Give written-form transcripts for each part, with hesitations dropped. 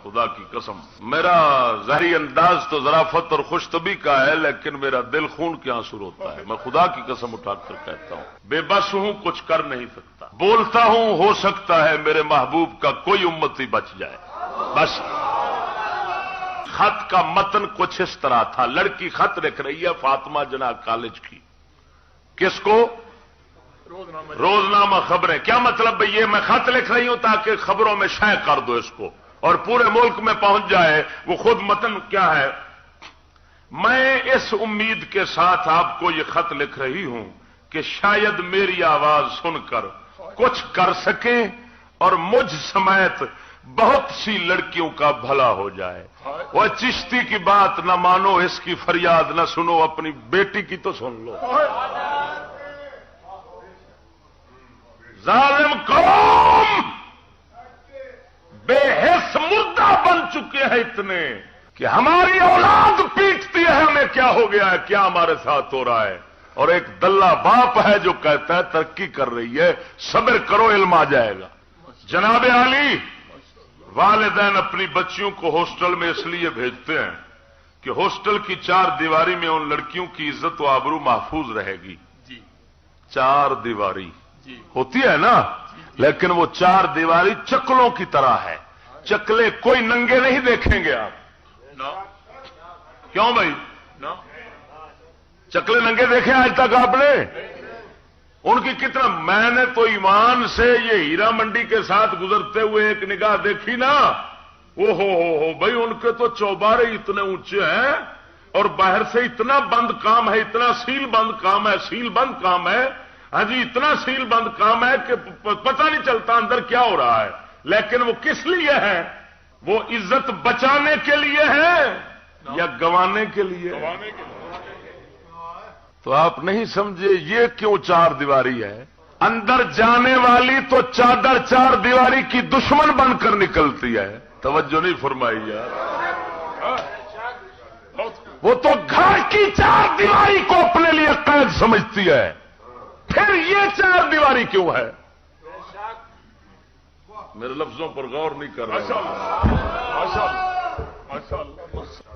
خدا کی قسم میرا ظاہری انداز تو ذرافت اور خوش طبی کا ہے، لیکن میرا دل خون کے آنسو روتا ہے. میں خدا کی قسم اٹھا کر کہتا ہوں، بے بس ہوں، کچھ کر نہیں سکتا. بولتا ہوں، ہو سکتا ہے میرے محبوب کا کوئی امتی بچ جائے. بس خط کا متن کچھ اس طرح تھا. لڑکی خط لکھ رہی ہے فاطمہ جناح کالج کی. کس کو؟ روزنامہ خبریں. کیا مطلب بھئی یہ میں خط لکھ رہی ہوں تاکہ خبروں میں شائع کر دو اس کو اور پورے ملک میں پہنچ جائے. وہ خود متن کیا ہے؟ میں اس امید کے ساتھ آپ کو یہ خط لکھ رہی ہوں کہ شاید میری آواز سن کر کچھ کر سکیں اور مجھ سمیت بہت سی لڑکیوں کا بھلا ہو جائے. وہ چشتی کی بات نہ مانو، اس کی فریاد نہ سنو، اپنی بیٹی کی تو سن لو. ظالم قوم بے حس مردہ بن چکے ہیں اتنے کہ ہماری اولاد پیٹتی ہے ہمیں کیا ہو گیا ہے، کیا ہمارے ساتھ ہو رہا ہے. اور ایک دلہ باپ ہے جو کہتا ہے ترقی کر رہی ہے، صبر کرو علم آ جائے گا. جناب عالی، والدین اپنی بچیوں کو ہاسٹل میں اس لیے بھیجتے ہیں کہ ہاسٹل کی چار دیواری میں ان لڑکیوں کی عزت و آبرو محفوظ رہے گی. چار دیواری ہوتی ہے نا، لیکن وہ چار دیواری چکلوں کی طرح ہے. چکلے کوئی ننگے نہیں دیکھیں گے آپ. کیوں بھائی؟ چکلے ننگے دیکھے آج تک آپ نے؟ ان کی کتنا، میں نے تو ایمان سے یہ ہیرا منڈی کے ساتھ گزرتے ہوئے ایک نگاہ دیکھی نا، او ہو بھائی، ان کے تو چوبارے اتنے اونچے ہیں اور باہر سے اتنا بند کام ہے، اتنا سیل بند کام ہے، سیل بند کام ہے. ہاں جی، اتنا سیل بند کام ہے کہ پتہ نہیں چلتا اندر کیا ہو رہا ہے. لیکن وہ کس لیے ہے؟ وہ عزت بچانے کے لیے ہے یا گوانے کے لیے؟ تو آپ نہیں سمجھے یہ کیوں چار دیواری ہے؟ اندر جانے والی تو چادر چار دیواری کی دشمن بن کر نکلتی ہے. توجہ نہیں فرمائی یار. وہ تو گھر کی چار دیواری کو اپنے لیے قید سمجھتی ہے. پھر یہ چار دیواری کیوں ہے؟ میرے لفظوں پر غور نہیں کر رہا.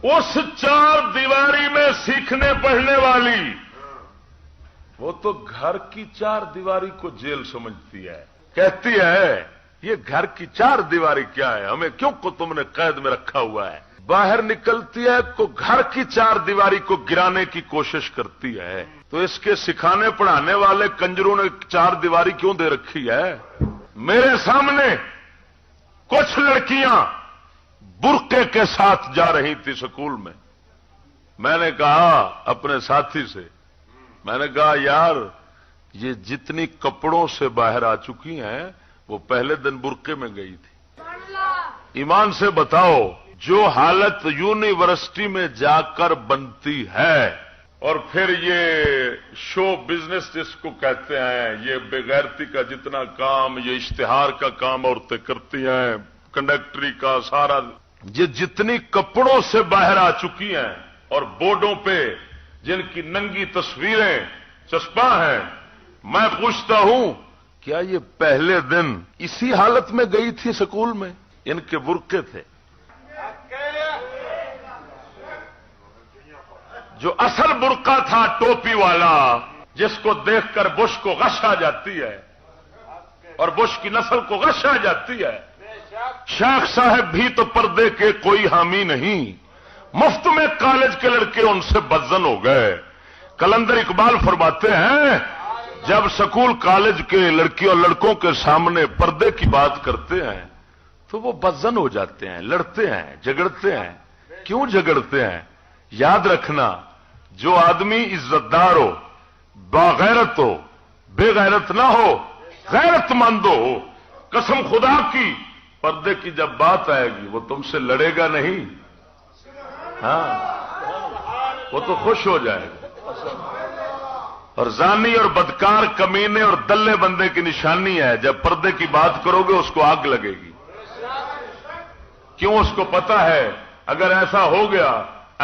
اس چار دیواری میں سیکھنے پڑھنے والی وہ تو گھر کی چار دیواری کو جیل سمجھتی ہے. کہتی ہے یہ گھر کی چار دیواری کیا ہے، ہمیں کیوں کو تم نے قید میں رکھا ہوا ہے. باہر نکلتی ہے تو گھر کی چار دیواری کو گرانے کی کوشش کرتی ہے. تو اس کے سکھانے پڑھانے والے کنجروں نے چار دیواری کیوں دے رکھی ہے؟ میرے سامنے کچھ لڑکیاں برقعے کے ساتھ جا رہی تھی سکول میں. میں نے کہا اپنے ساتھی سے، میں نے کہا یار یہ جتنی کپڑوں سے باہر آ چکی ہیں وہ پہلے دن برقعے میں گئی تھی. ایمان سے بتاؤ، جو حالت یونیورسٹی میں جا کر بنتی ہے اور پھر یہ شو بزنس جس کو کہتے ہیں، یہ بے غیرتی کا جتنا کام، یہ اشتہار کا کام عورتیں کرتی ہیں، کنڈکٹری کا سارا، یہ جتنی کپڑوں سے باہر آ چکی ہیں اور بورڈوں پہ جن کی ننگی تصویریں چسپاں ہیں، میں پوچھتا ہوں کیا یہ پہلے دن اسی حالت میں گئی تھی سکول میں؟ ان کے برقعے تھے. جو اصل برقع تھا ٹوپی والا، جس کو دیکھ کر بش کو غش آ جاتی ہے اور بش کی نسل کو غش آ جاتی ہے. شیخ صاحب بھی تو پردے کے کوئی حامی نہیں، مفت میں کالج کے لڑکے ان سے بدزن ہو گئے. کلندر اقبال فرماتے ہیں جب سکول کالج کے لڑکیوں اور لڑکوں کے سامنے پردے کی بات کرتے ہیں تو وہ بدزن ہو جاتے ہیں، لڑتے ہیں، جھگڑتے ہیں. کیوں جھگڑتے ہیں؟ یاد رکھنا، جو آدمی عزت دار ہو، باغیرت ہو، بے غیرت نہ ہو، غیرت مند ہو، قسم خدا کی پردے کی جب بات آئے گی وہ تم سے لڑے گا نہیں. ہاں، وہ تو خوش ہو جائے گا. اور زانی اور بدکار کمینے اور دلے بندے کی نشانی ہے جب پردے کی بات کرو گے اس کو آگ لگے گی. کیوں؟ اس کو پتا ہے اگر ایسا ہو گیا،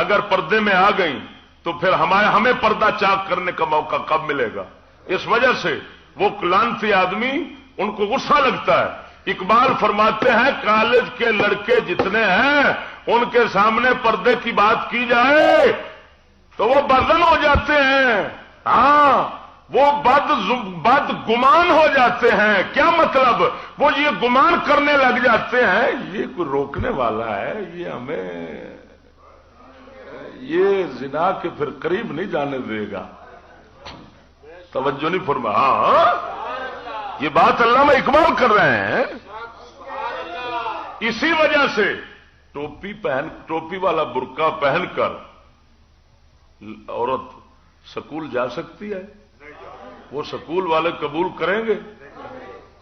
اگر پردے میں آ گئی تو پھر ہمیں پردہ چاک کرنے کا موقع کب ملے گا. اس وجہ سے وہ لعنتی آدمی، ان کو غصہ لگتا ہے اقبال فرماتے ہیں کالج کے لڑکے جتنے ہیں ان کے سامنے پردے کی بات کی جائے تو وہ بدن ہو جاتے ہیں. ہاں وہ بد گمان ہو جاتے ہیں. کیا مطلب؟ وہ یہ گمان کرنے لگ جاتے ہیں یہ کوئی روکنے والا ہے, یہ ہمیں یہ زنا کے پھر قریب نہیں جانے دے گا. توجہ نہیں فرما. ہاں یہ بات علامہ اقبال کر رہے ہیں. اسی وجہ سے ٹوپی والا برقع پہن کر عورت سکول جا سکتی ہے. وہ سکول والے قبول کریں گے؟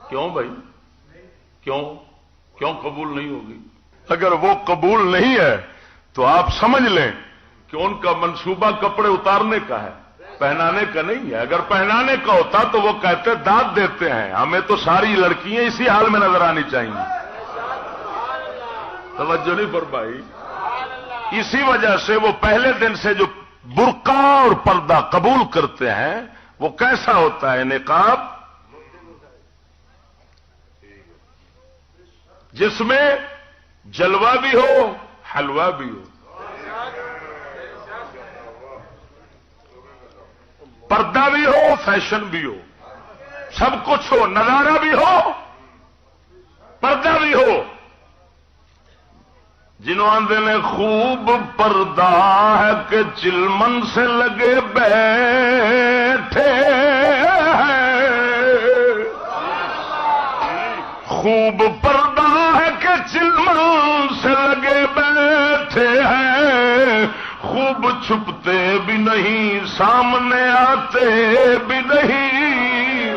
کیوں بھائی؟ کیوں قبول نہیں ہوگی؟ اگر وہ قبول نہیں ہے تو آپ سمجھ لیں کہ ان کا منصوبہ کپڑے اتارنے کا ہے, پہنانے کا نہیں ہے. اگر پہنانے کا ہوتا تو وہ کہتے داد دیتے ہیں ہمیں تو ساری لڑکیاں اسی حال میں نظر آنی چاہیے. توجہ نہیں فرمائی. اسی وجہ سے وہ پہلے دن سے جو برقع اور پردہ قبول کرتے ہیں وہ کیسا ہوتا ہے؟ نقاب جس میں جلوہ بھی ہو حلوہ بھی ہو, پردہ بھی ہو فیشن بھی ہو, سب کچھ ہو, نظارہ بھی ہو پردہ بھی ہو. جنہوں آندے نے خوب پردہ ہے کہ چلمن سے لگے بیٹھے, خوب پردہ ہے کہ چلمن سے لگے بیٹھے ہیں, خوب چھپتے بھی نہیں سامنے آتے بھی نہیں.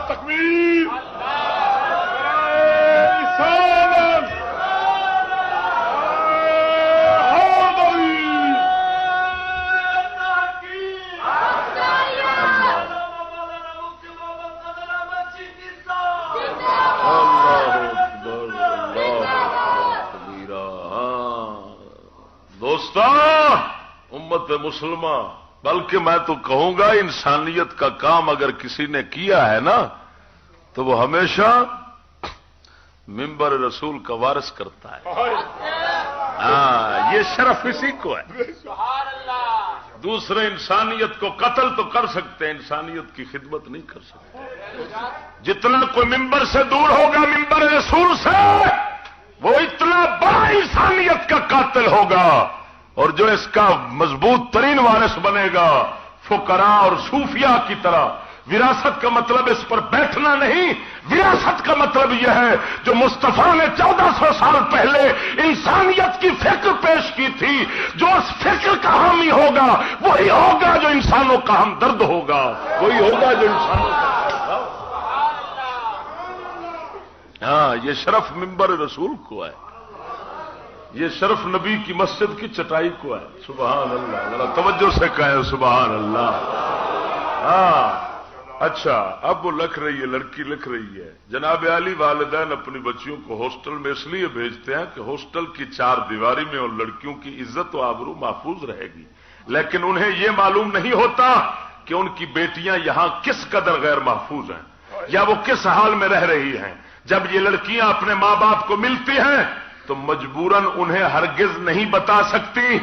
تکبیر امت مسلمہ, بلکہ میں تو کہوں گا انسانیت کا کام اگر کسی نے کیا ہے نا تو وہ ہمیشہ منبر رسول کا وارث کرتا ہے. ہاں یہ شرف اسی کو ہے. دوسرے انسانیت کو قتل تو کر سکتے ہیں, انسانیت کی خدمت نہیں کر سکتے. جتنا کوئی منبر سے دور ہوگا منبر رسول سے وہ اتنا بڑا انسانیت کا قاتل ہوگا, اور جو اس کا مضبوط ترین وارث بنے گا فقراء اور صوفیاء کی طرح. وراثت کا مطلب اس پر بیٹھنا نہیں, وراثت کا مطلب یہ ہے جو مصطفیٰ نے 1400 سال پہلے انسانیت کی فکر پیش کی تھی, جو اس فکر کا حامی ہوگا وہی ہوگا جو انسانوں کا ہمدرد ہوگا, وہی ہوگا جو انسانوں کا. ہاں یہ شرف منبر رسول کو ہے, یہ شرف نبی کی مسجد کی چٹائی کو ہے. سبحان اللہ, ذرا توجہ سے کہیں سبحان اللہ. ہاں اچھا اب وہ لکھ رہی ہے, لڑکی لکھ رہی ہے, جناب عالی والدین اپنی بچیوں کو ہاسٹل میں اس لیے بھیجتے ہیں کہ ہاسٹل کی 4 دیواری میں ان لڑکیوں کی عزت و آبرو محفوظ رہے گی, لیکن انہیں یہ معلوم نہیں ہوتا کہ ان کی بیٹیاں یہاں کس قدر غیر محفوظ ہیں یا وہ کس حال میں رہ رہی ہیں. جب یہ لڑکیاں اپنے ماں باپ کو ملتی ہیں تو مجبوراً انہیں ہرگز نہیں بتا سکتی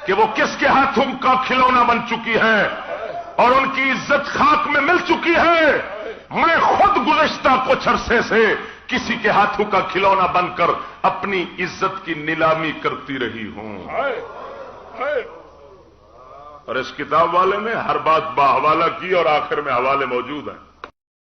کہ وہ کس کے ہاتھوں کا کھلونا بن چکی ہے اور ان کی عزت خاک میں مل چکی ہے. میں خود گزشتہ کچھ عرصے سے کسی کے ہاتھوں کا کھلونا بن کر اپنی عزت کی نیلامی کرتی رہی ہوں, اور اس کتاب والے نے ہر بات باحوالہ کی اور آخر میں حوالے موجود ہیں.